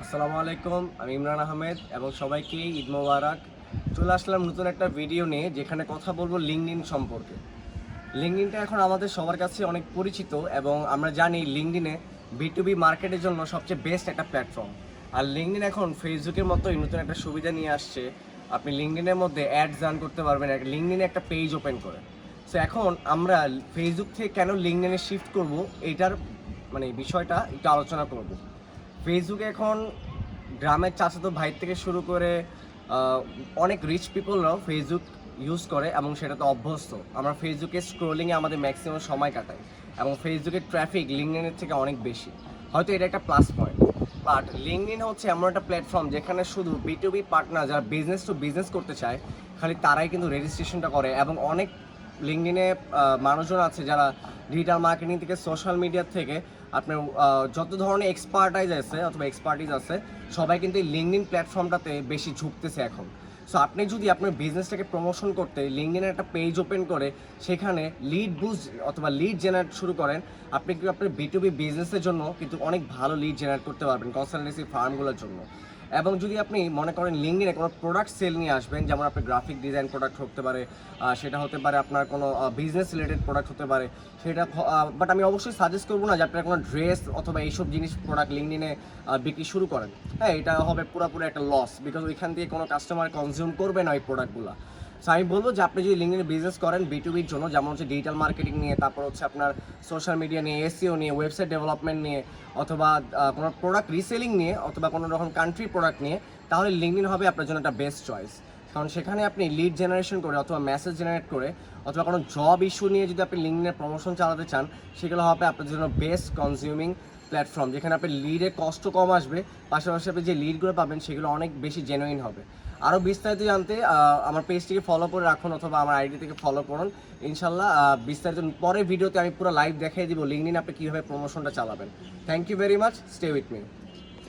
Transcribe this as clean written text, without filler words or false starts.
আসসালামু আলাইকুম, আমি ইমরান আহমেদ এবং সবাইকে ঈদ মোবারক। চলে আসলাম নতুন একটা ভিডিও নিয়ে, যেখানে কথা বলবো লিঙ্কডইন সম্পর্কে। লিঙ্কডইনটা এখন আমাদের সবার কাছে অনেক পরিচিত এবং আমরা জানি লিঙ্কডইনে B2B মার্কেটের জন্য সবচেয়ে বেস্ট একটা প্ল্যাটফর্ম। আর লিঙ্কডইন এখন ফেসবুকের মতোই নতুন একটা সুবিধা নিয়ে আসছে। আপনি লিঙ্কডইনের মধ্যে অ্যাডস রান করতে পারবেন লিঙ্কডইনে একটা পেজ ওপেন করে। সো এখন আমরা ফেসবুক থেকে কেন লিঙ্কডইনে শিফট করব, এইটার বিষয়টা একটু আলোচনা করব। ফেসবুক এখন গ্রামের চাচাতো ভাই থেকে শুরু করে অনেক রিচ পিপলরাও ফেসবুক ইউজ করে এবং সেটাতে অভ্যস্ত। আমরা ফেসবুকে স্ক্রোলিংয়ে আমাদের ম্যাক্সিমাম সময় কাটাই এবং ফেসবুকের ট্রাফিক লিঙ্কডইনের থেকে অনেক বেশি। হয়তো এটা একটা প্লাস পয়েন্ট, বাট লিঙ্কডইন হচ্ছে এমন একটা প্ল্যাটফর্ম যেখানে শুধু B2B পার্টনার যারা বিজনেস টু বিজনেস করতে চায় খালি তারাই কিন্তু রেজিস্ট্রেশনটা করে। এবং অনেক লিঙ্কডইনে মানুষজন আছে যারা ডিজিটাল মার্কেটিং থেকে সোশ্যাল মিডিয়া থেকে আপনার যত ধরনের এক্সপার্টিজ আছে সবাই কিন্তু এই লিঙ্কডইন প্ল্যাটফর্মটাতে বেশি ঝুঁকতেছে এখন। সো আপনি যদি আপনার বিজনেসটাকে প্রমোশন করতে লিঙ্কডইনের একটা পেজ ওপেন করে সেখানে লিড বুস্ট অথবা লিড জেনারেট শুরু করেন, আপনি কিন্তু আপনার B2B বিজনেসের জন্য কিন্তু অনেক ভালো লিড জেনারেট করতে পারবেন কনসালটেন্সি ফার্মগুলোর জন্য। এবং যদি আপনি মনে করেন লিঙ্কডইনে কোনো প্রোডাক্ট সেল নিয়ে আসবেন, যেমন আপনার গ্রাফিক ডিজাইন প্রোডাক্ট হতে পারে, সেটা হতে পারে আপনার কোনো বিজনেস রিলেটেড প্রোডাক্ট হতে পারে সেটা, বাট আমি অবশ্যই সাজেস্ট করবো না যে আপনার কোনো ড্রেস অথবা এইসব জিনিস প্রোডাক্ট লিঙ্কডইনে বিক্রি শুরু করেন। হ্যাঁ, এটা হবে পুরোপুরি একটা লস, বিকজ ওইখান থেকে কোনো কাস্টমার কনজিউম করবে না ওই প্রোডাক্টগুলো। সো আমি বলবো যে আপনি যদি লিঙ্কডইনে বিজনেস করেন B2Bর জন্য, যেমন হচ্ছে ডিজিটাল মার্কেটিং নিয়ে, তারপর হচ্ছে আপনার সোশ্যাল মিডিয়া নিয়ে, SEO নিয়ে, ওয়েবসাইট ডেভেলপমেন্ট নিয়ে, অথবা কোনো প্রোডাক্ট রিসেলিং নিয়ে, অথবা কোনো রকম কান্ট্রি প্রোডাক্ট নিয়ে, তাহলে লিঙ্কডইন হবে আপনার জন্য একটা বেস্ট চয়েস। কারণ সেখানে আপনি লিড জেনারেশন করে অথবা মেসেজ জেনারেট করে অথবা কোনো জব ইস্যু নিয়ে যদি আপনি লিঙ্কডইনের প্রমোশন চালাতে চান, সেগুলো হবে আপনার জন্য বেস্ট কনজিউমিং প্ল্যাটফর্ম, যেখানে আপনি লিডের কষ্ট কম আসবে, পাশাপাশি আপনি যে লিডগুলো পাবেন সেগুলো অনেক বেশি জেনুইন হবে। আরও বিস্তারিত জানতে আমার পেজটিকে ফলো করে রাখুন অথবা আমার আইডি থেকে ফলো করুন। ইনশাল্লাহ বিস্তারিত পরের ভিডিওতে আমি পুরো লাইভ দেখিয়ে দিব লিঙ্কডইন আপনি কীভাবে প্রমোশনটা চালাবেন। Thank you very much, stay with me.